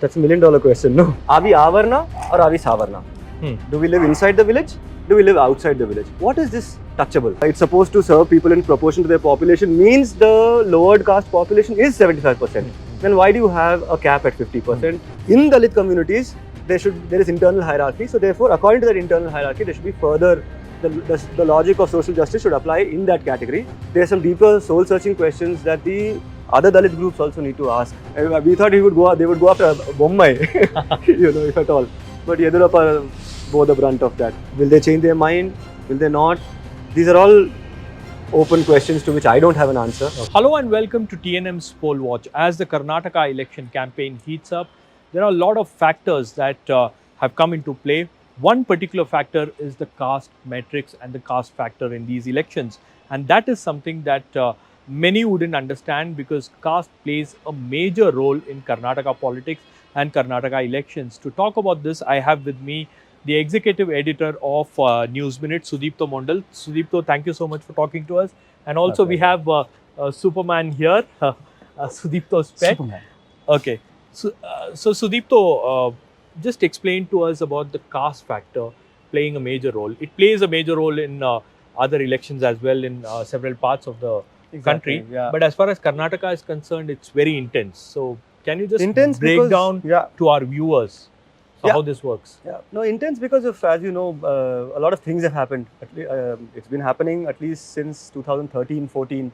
That's $1 million question, no? Are we Avarna or are we Savarna? Do we live inside the village? Do we live outside the village? What is this touchable? It's supposed to serve people in proportion to their population, means the lowered caste population is 75%. Then why do you have a cap at 50%? In Dalit communities, there is internal hierarchy. So therefore, according to that internal hierarchy, there should be further, the logic of social justice should apply in that category. There are some deeper soul-searching questions that the other Dalit groups also need to ask. We thought they would go after Bommai, if at all. But Yediyurappa bore the brunt of that. Will they change their mind? Will they not? These are all open questions to which I don't have an answer. Hello and welcome to TNM's Poll Watch. As the Karnataka election campaign heats up, there are a lot of factors that have come into play. One particular factor is the caste metrics and the caste factor in these elections. And that is something that many wouldn't understand, because caste plays a major role in Karnataka politics and Karnataka elections. To talk about this, I have with me the Executive Editor of News Minute, Sudipto Mondal. Sudipto, thank you so much for talking to us. And also we have Superman here, Sudipto's pet. Superman. Okay. So Sudipto, just explain to us about the caste factor playing a major role. It plays a major role in other elections as well in several parts of the country. Yeah. But as far as Karnataka is concerned, it's very intense. So can you just because, break down to our viewers how this works? Yeah, no, intense because of, as you know, a lot of things have happened. It's been happening at least since 2013-14,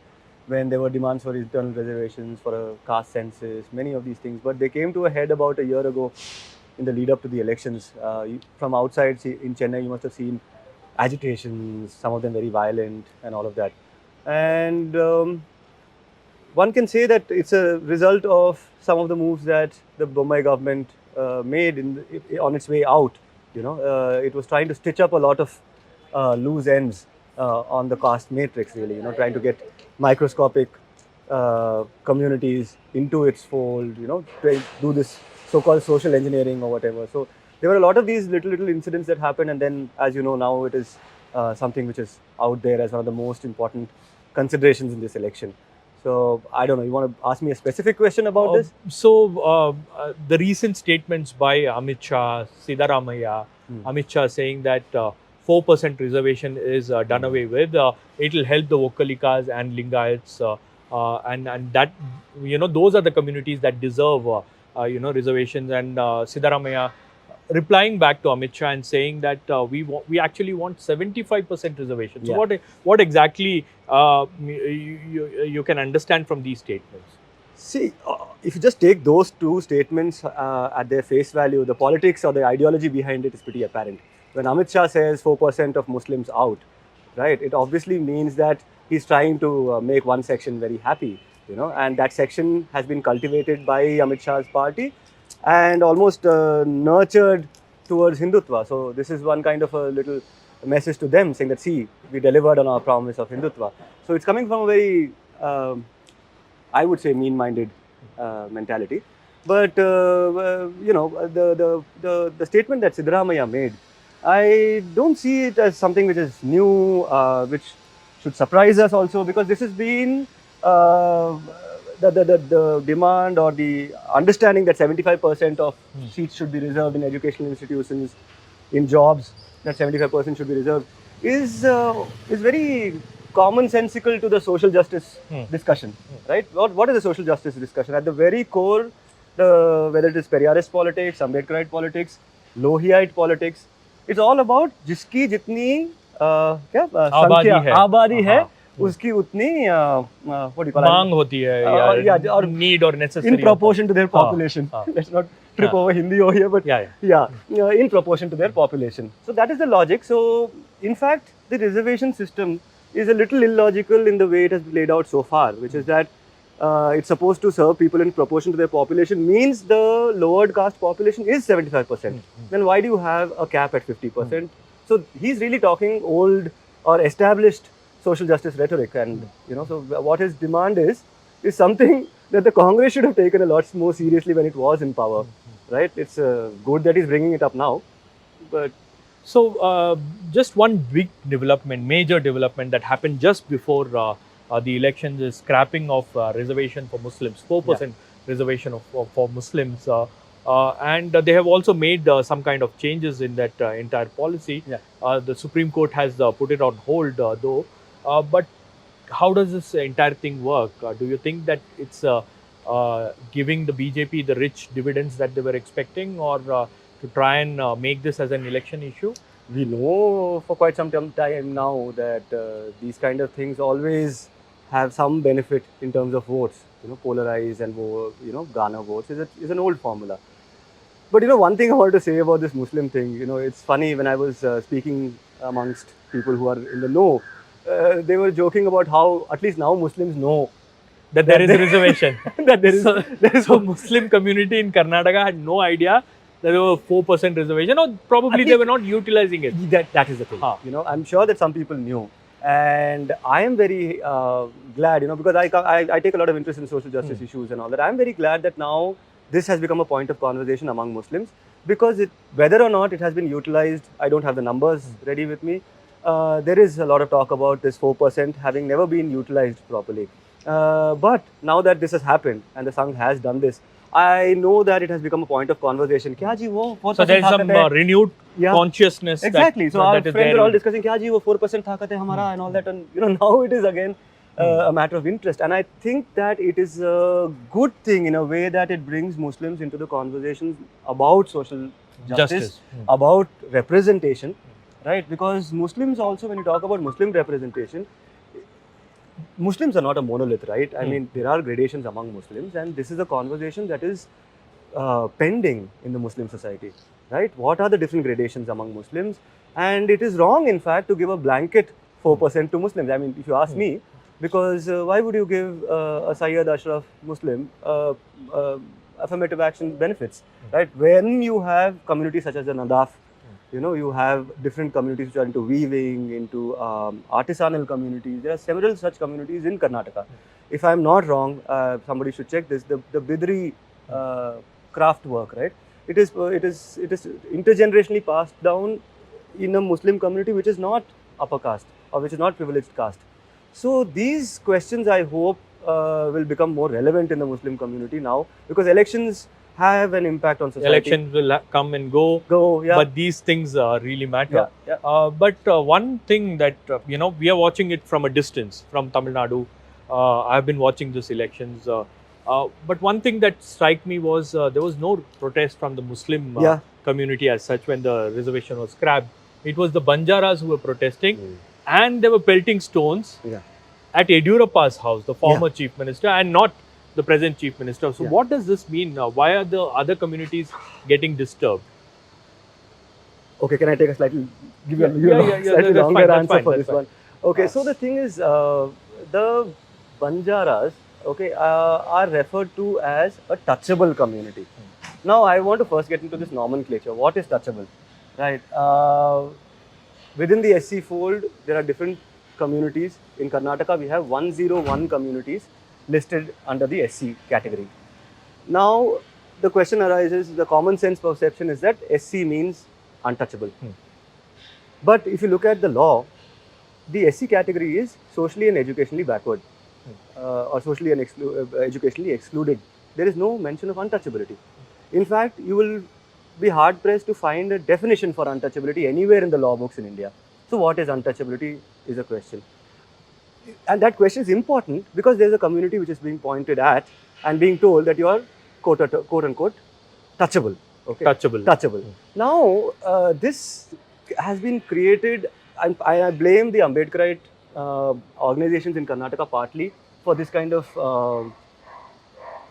when there were demands for internal reservations, for a caste census, many of these things. But they came to a head about a year ago in the lead up to the elections. From outside in Chennai, you must have seen agitations, some of them very violent and all of that. And one can say that it's a result of some of the moves that the Bommai government made on its way out. It was trying to stitch up a lot of loose ends on the caste matrix, really. Trying to get microscopic communities into its fold. To do this so-called social engineering or whatever. So there were a lot of these little incidents that happened, and then, as you know, now it is something which is out there as one of the most important considerations in this election. So, I don't know, you want to ask me a specific question about this? So, the recent statements by Amit Shah, Siddaramaiah, Amit Shah saying that 4% reservation is done away with. It will help the Vokkalikas and Lingayats, and that, those are the communities that deserve, reservations. And Siddaramaiah replying back to Amit Shah and saying that we actually want 75% reservation. So what exactly you can understand from these statements? See, if you just take those two statements at their face value, the politics or the ideology behind it is pretty apparent. When Amit Shah says 4% of Muslims out, right, it obviously means that he's trying to make one section very happy, and that section has been cultivated by Amit Shah's party and almost nurtured towards Hindutva. So this is one kind of a little message to them, saying that, see, we delivered on our promise of Hindutva. So it's coming from a very, I would say, mean-minded mentality. But the statement that Siddaramaiah made, I don't see it as something which is new, which should surprise us also, because this has been the demand or the understanding that 75% of seats should be reserved in educational institutions, in jobs, that 75% should be reserved, is very commonsensical to the social justice discussion, right? What is the social justice discussion? At the very core, whether it is Periyarist politics, Ambedkarite politics, Lohiite politics, it's all about जिसकी जितनी आबादी है उसकी उतनी what do you call it? मांग होती है or need or necessary in proportion to their population. Let's not trip over Hindi over here, but in proportion to their population. So that is the logic. So in fact, the reservation system is a little illogical in the way it has laid out so far, which is that it's supposed to serve people in proportion to their population, means the lowered caste population is 75%. Then why do you have a cap at 50%? So he's really talking old or established social justice rhetoric, and so what his demand is something that the Congress should have taken a lot more seriously when it was in power, right? It's good that he's bringing it up now, but so just one big development, major development that happened just before the elections is scrapping of reservation for Muslims, 4% reservation for Muslims and they have also made some kind of changes in that entire policy. Yeah. The Supreme Court has put it on hold though. But how does this entire thing work? Do you think that it's giving the BJP the rich dividends that they were expecting, or to try and make this as an election issue? We know for quite some time now that these kind of things always have some benefit in terms of votes. Polarize and garner votes is an old formula. But one thing I wanted to say about this Muslim thing, it's funny when I was speaking amongst people who are in the know, they were joking about how at least now Muslims know that there is a reservation. that there is so Muslim community in Karnataka had no idea that there were 4% reservation, or probably they were not utilizing it. That is the thing. I'm sure that some people knew. And I am very glad, because I take a lot of interest in social justice issues and all that. I'm very glad that now this has become a point of conversation among Muslims, because whether or not it has been utilized, I don't have the numbers ready with me. There is a lot of talk about this 4% having never been utilized properly. But now that this has happened and the Sangh has done this, I know that it has become a point of conversation. Kya ji wo 4% so there is some renewed consciousness. Exactly. So our friends are all discussing, kya ji wo 4% thakat hai hamara and all that. And now it is again a matter of interest. And I think that it is a good thing in a way that it brings Muslims into the conversations about social justice. About representation, right? Because Muslims also, when you talk about Muslim representation, Muslims are not a monolith, right? I mean, there are gradations among Muslims, and this is a conversation that is pending in the Muslim society, right? What are the different gradations among Muslims? And it is wrong, in fact, to give a blanket 4% to Muslims. I mean, if you ask me, because why would you give a Sayyid Ashraf Muslim affirmative action benefits, right? When you have communities such as the Nadaf, you have different communities which are into weaving, into artisanal communities. There are several such communities in Karnataka. If I am not wrong, somebody should check this. The Bidri craft work, right? It is intergenerationally passed down in a Muslim community which is not upper caste or which is not privileged caste. So these questions, I hope, will become more relevant in the Muslim community now, because elections have an impact on society. Elections will come and go, but these things really matter. But one thing that, we are watching it from a distance, from Tamil Nadu. I've been watching these elections. But one thing that struck me was there was no protest from the Muslim community as such when the reservation was scrapped. It was the Banjaras who were protesting, and they were pelting stones at Yediyurappa's house, the former chief minister, and not the present chief minister. So what does this mean? Why are the other communities getting disturbed? Okay, can I take a slightly longer answer for this one? Okay, so the thing is, the Banjaras, are referred to as a touchable community. Now, I want to first get into this nomenclature. What is touchable, right? Within the SC fold, there are different communities. In Karnataka, we have 101 communities listed under the SC category. Now, the question arises, the common sense perception is that SC means untouchable. But if you look at the law, the SC category is socially and educationally backward or socially and educationally excluded. There is no mention of untouchability. In fact, you will be hard pressed to find a definition for untouchability anywhere in the law books in India. So what is untouchability is a question. And that question is important because there is a community which is being pointed at and being told that you are quote unquote touchable. Touchable. Now, this has been created, I blame the Ambedkarite organizations in Karnataka partly for this kind of,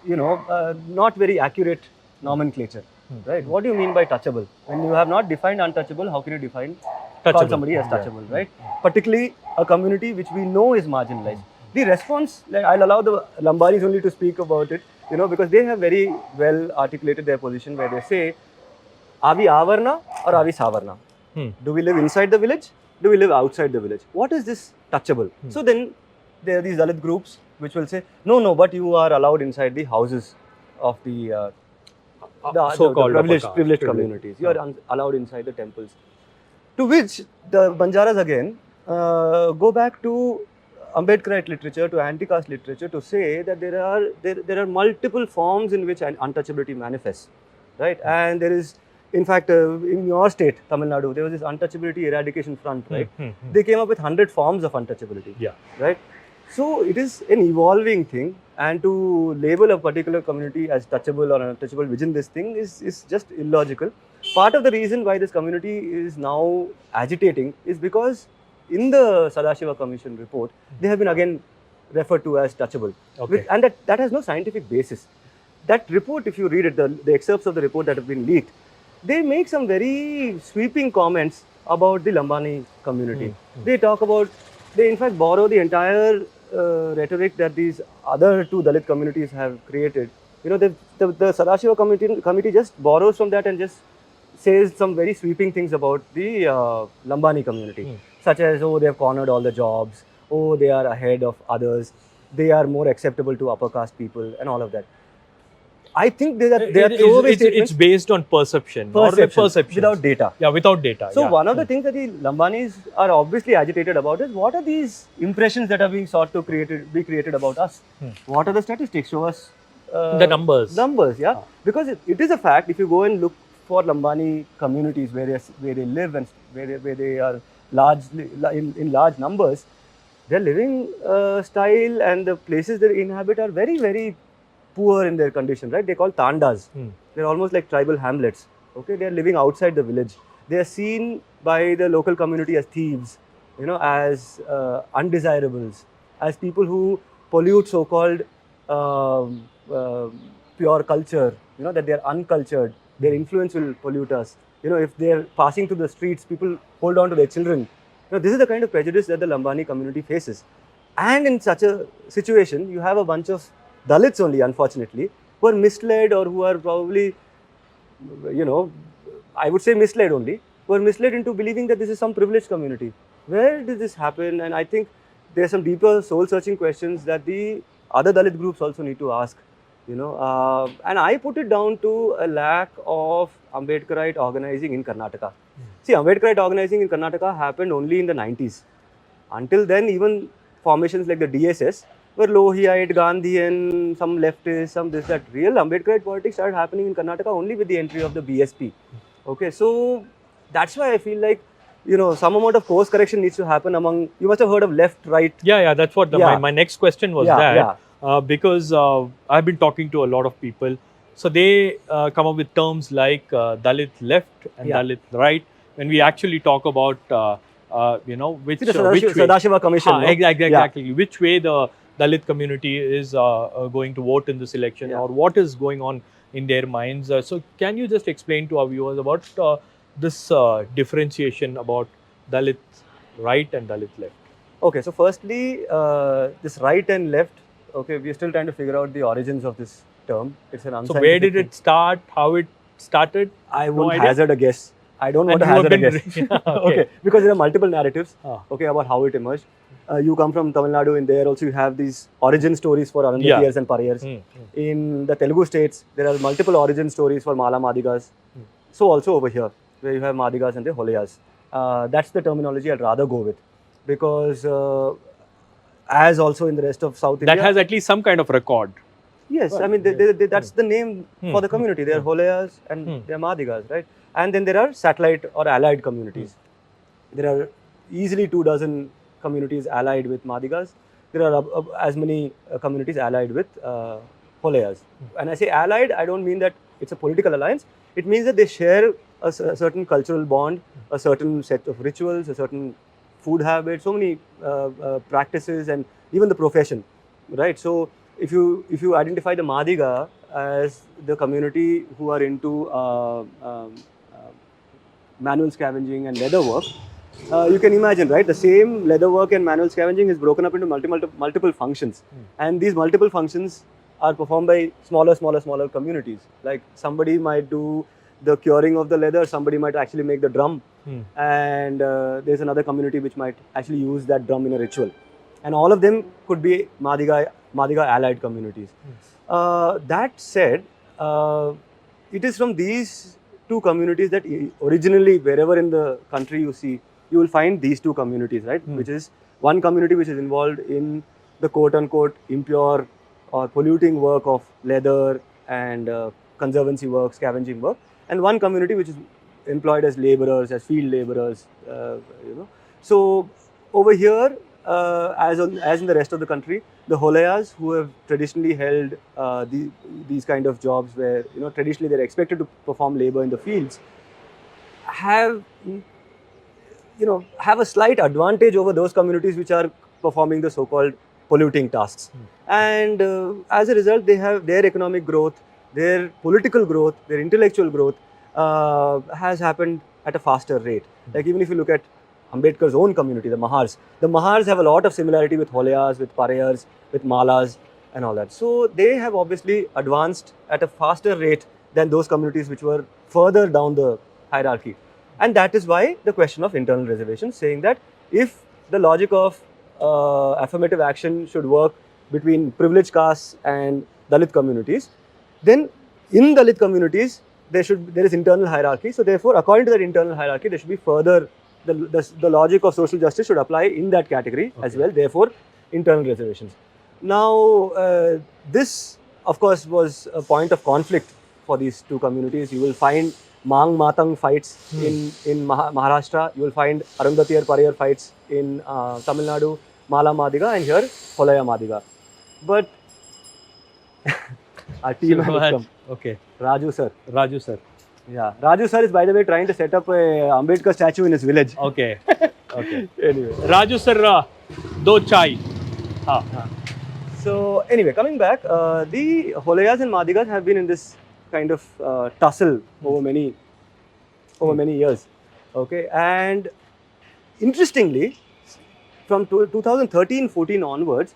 not very accurate nomenclature. Right? What do you mean by touchable? When you have not defined untouchable, how can you define call somebody as touchable, right? Particularly a community which we know is marginalized. The response, I'll allow the Lambaris only to speak about it, because they have very well articulated their position where they say, are we Avarna or are we Savarna? Do we live inside the village? Do we live outside the village? What is this touchable? So then there are these Dalit groups which will say, no, but you are allowed inside the houses of the so-called privileged communities. You are allowed inside the temples. To which the Banjaras again go back to Ambedkarite literature, to anti-caste literature, to say that there are multiple forms in which untouchability manifests. right? And there is, in fact, in your state, Tamil Nadu, there was this untouchability eradication front, right? They came up with 100 forms of untouchability, right? So it is an evolving thing, and to label a particular community as touchable or untouchable within this thing is just illogical. Part of the reason why this community is now agitating is because in the Sadashiva Commission report, they have been again referred to as touchable. And that has no scientific basis. That report, if you read it, the excerpts of the report that have been leaked, they make some very sweeping comments about the Lambani community. They talk about, they in fact borrow the entire rhetoric that these other two Dalit communities have created. You know, the Sadashiva committee just borrows from that and just says some very sweeping things about the Lambani community, such as, oh, they have cornered all the jobs, oh, they are ahead of others, they are more acceptable to upper caste people, and all of that. I think they are throwaway statements. It's based on perception without data. Yeah, without data. So one of the things that the Lambanis are obviously agitated about is, what are these impressions that are being sought to be created about us? What are the statistics? Show us the numbers. Because it is a fact. If you go and look for Lambani communities where they live and where they are largely in large numbers, their living style and the places they inhabit are very, very poor in their condition, right? They call tandas. They're almost like tribal hamlets. Okay, they are living outside the village. They are seen by the local community as thieves, you know, as undesirables, as people who pollute so-called pure culture. You know, that they are uncultured. Their influence will pollute us. You know, if they are passing through the streets, people hold on to their children. You know, this is the kind of prejudice that the Lambani community faces. And in such a situation, you have a bunch of Dalits only, unfortunately, who are misled, or who are probably, you know, I would say misled only, who are misled into believing that this is some privileged community. Where did this happen? And I think there are some deeper soul-searching questions that the other Dalit groups also need to ask, you know. And I put it down to a lack of Ambedkarite organizing in Karnataka. See, Ambedkarite organizing in Karnataka happened only in the 90s. Until then, even formations like the DSS were Lohiyite, Gandhian, some leftists, some this, that. Real Ambedkarite politics started happening in Karnataka only with the entry of the BSP. Okay, so that's why I feel like, you know, some amount of course correction needs to happen among, you must have heard of left, right. Yeah, that's what my next question was because I've been talking to a lot of people. So they come up with terms like Dalit left and Dalit right. When we actually talk about, you know, which way. Sadashiva Commission. Exactly. Which way the Dalit community is going to vote in this election, or what is going on in their minds. So can you just explain to our viewers about this differentiation about Dalit right and Dalit left? Okay, so firstly, this right and left, okay, we are still trying to figure out the origins of this term. It's an unscientific. So where did it start? How it started? I won't hazard a guess. I don't want to hazard a guess. Okay, because there are multiple narratives, okay, about how it emerged. You come from Tamil Nadu, and there also you have these origin stories for Arundhatiyars and Pariyars. In the Telugu states, there are multiple origin stories for Mala Madigas. So also over here, where you have Madigas and the Holayas. That's the terminology I'd rather go with, because as also in the rest of South India, that has at least some kind of record. Yes, I mean that's the name for the community. They are Holayas and they are Madigas, right? And then there are satellite or allied communities. There are easily 24 communities allied with Madigas. There are as many communities allied with Holayas. And I say allied, I don't mean that it's a political alliance. It means that they share a certain cultural bond, a certain set of rituals, a certain food habits, so many practices, and even the profession, right? So if you identify the Madiga as the community who are into manual scavenging and leather work, you can imagine, right? The same leather work and manual scavenging is broken up into multiple functions, and these multiple functions are performed by smaller communities. Like somebody might do the curing of the leather, somebody might actually make the drum, and there's another community which might actually use that drum in a ritual, and all of them could be Madiga allied communities. That said, it is from these two communities that originally, wherever in the country you see, you will find these two communities, right? Which is one community which is involved in the quote-unquote impure or polluting work of leather and conservancy work, scavenging work, and one community which is employed as laborers, as field laborers, So over here, as in the rest of the country, the Holayas, who have traditionally held these kind of jobs where, traditionally they're expected to perform labor in the fields, have a slight advantage over those communities which are performing the so-called polluting tasks. And as a result, they have their economic growth, their political growth, their intellectual growth has happened at a faster rate. Like even if you look at Ambedkar's own community, the Mahars have a lot of similarity with Holayas, with Parayars, with Malas and all that. So they have obviously advanced at a faster rate than those communities which were further down the hierarchy. And that is why the question of internal reservations, saying that if the logic of affirmative action should work between privileged castes and Dalit communities, then in Dalit communities there is internal hierarchy. So therefore, according to that internal hierarchy, there should be further the logic of social justice should apply in that category as well. Therefore, internal reservations. Now, this of course was a point of conflict for these two communities. You will find Mang Matang fights in Maharashtra. You will find Arundhati Parayar fights in Tamil Nadu, Mala Madiga, and here Holaya Madiga. But our team has come. Okay. Raju sir. Yeah. Raju sir is, by the way, trying to set up a Ambedkar statue in his village. Okay. Okay. Anyway. Raju sir, do chai. So anyway, coming back, the Holayas and Madigas have been in this kind of tussle over many years. Okay, and interestingly, from 2013-14 onwards,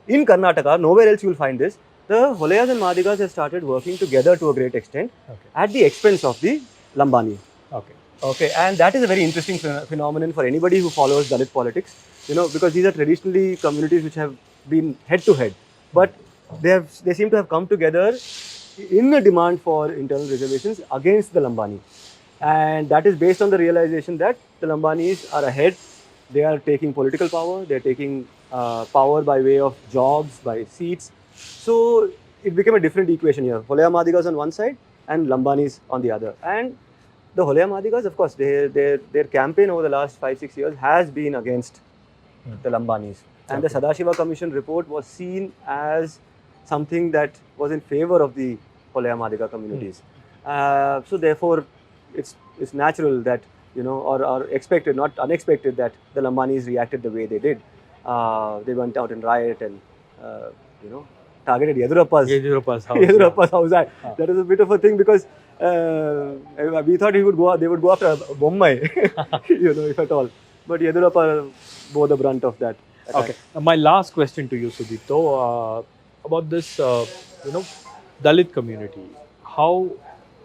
in Karnataka, nowhere else you will find this, the Holayas and Madigas have started working together to a great extent at the expense of the Lambani. Okay, and that is a very interesting phenomenon for anybody who follows Dalit politics, because these are traditionally communities which have been head to head, but they seem to have come together in a demand for internal reservations against the Lambani. And that is based on the realization that the Lambanis are ahead. They are taking political power, they are taking power by way of jobs, by seats. So it became a different equation here. Holaya Madigas on one side and Lambanis on the other. And the Holaya Madigas, of course, their campaign over the last 5-6 years has been against the Lambanis. And the Sadashiva Commission report was seen as something that was in favor of the Holaya Madiga communities. So therefore, it's natural that, or expected, not unexpected, that the Lambanis reacted the way they did. They went out and riot and, targeted Yediyurappa's house. That is a bit of a thing because we thought they would go after Bommai, if at all. But Yediyurappa bore the brunt of that attack. Okay. My last question to you, Sudipto, about this, Dalit community, how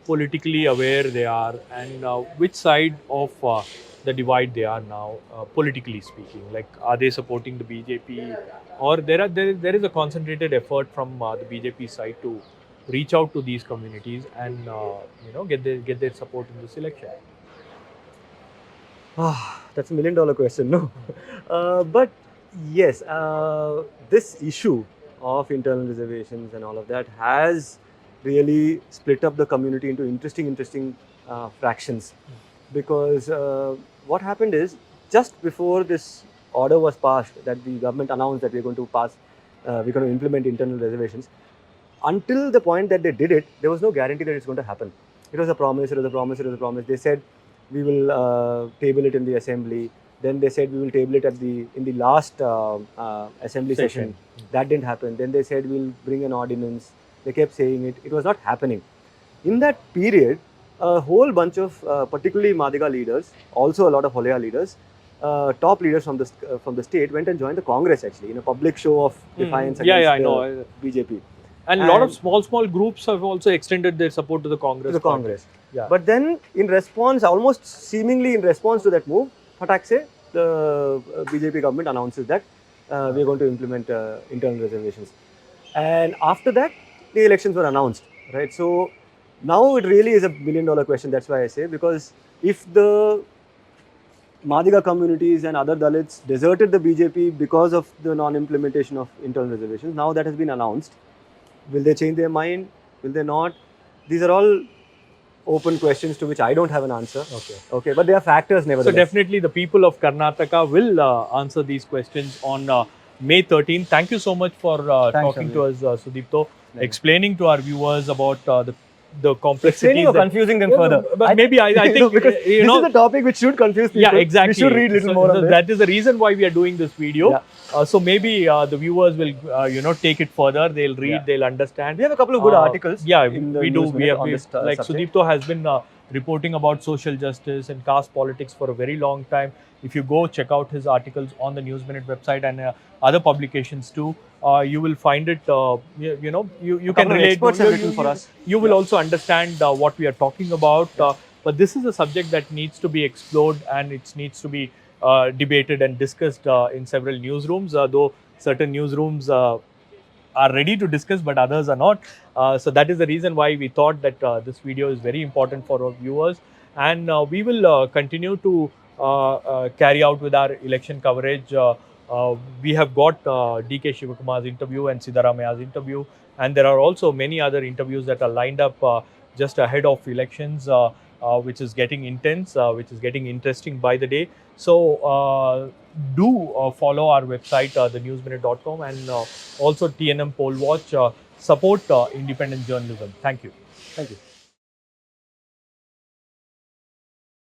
politically aware they are, and which side of the divide they are now, politically speaking. Like, are they supporting the BJP, or there is a concentrated effort from the BJP side to reach out to these communities and get their support in this election? That's $1 million question, no? But yes, this issue of internal reservations and all of that has really split up the community into interesting fractions. Because what happened is, just before this order was passed, that the government announced that we're going to implement internal reservations, until the point that they did it, there was no guarantee that it's going to happen. It was a promise, They said, we will table it in the assembly. Then they said we will table it in the last assembly session. That didn't happen. Then they said we'll bring an ordinance. They kept saying it. It was not happening. In that period, a whole bunch of particularly Madiga leaders, also a lot of Holaya leaders, top leaders from the state went and joined the Congress actually in a public show of defiance against the BJP. And a lot of small groups have also extended their support to the Congress. Yeah. But then, in response, almost seemingly in response to that move, Patakse, the BJP government announces that we are going to implement internal reservations. And after that, the elections were announced, right? So now it really is a $1 million question. That's why I say, because if the Madiga communities and other Dalits deserted the BJP because of the non-implementation of internal reservations, now that has been announced. Will they change their mind? Will they not? these are all open questions to which I don't have an answer. Okay. Okay, but they are factors So nevertheless. definitely the people of Karnataka will answer these questions on May 13th. Thank you so much for Thanks, talking to Shabbir. us, Sudipto, explaining to our viewers about the complexities. Explaining or confusing them further. But maybe I think because you this know, is a topic which should confuse people. yeah, exactly. We should read little so, more so on this. that is the reason why we are doing this video. Yeah. So maybe the viewers will take it further. They'll read, Yeah. they'll understand. We have a couple of good articles. Yeah, in the we do. News We Minute have on this like subject. Sudipto has been reporting about social justice and caste politics for a very long time. If you go check out his articles on the News Minute website and other publications too, you will find it. You can relate. Experts have written for us. You will also understand what we are talking about. But this is a subject that needs to be explored and it needs to be debated and discussed in several newsrooms. Though certain newsrooms are ready to discuss, but others are not. So that is the reason why we thought that this video is very important for our viewers, and we will continue to carry out with our election coverage. We have got DK Shivakumar's interview and Siddaramaiah's interview, and there are also many other interviews that are lined up just ahead of elections, which is getting intense, which is getting interesting by the day. So do follow our website, thenewsminute.com, and also TNM Poll Watch. Support independent journalism. Thank you. Thank you.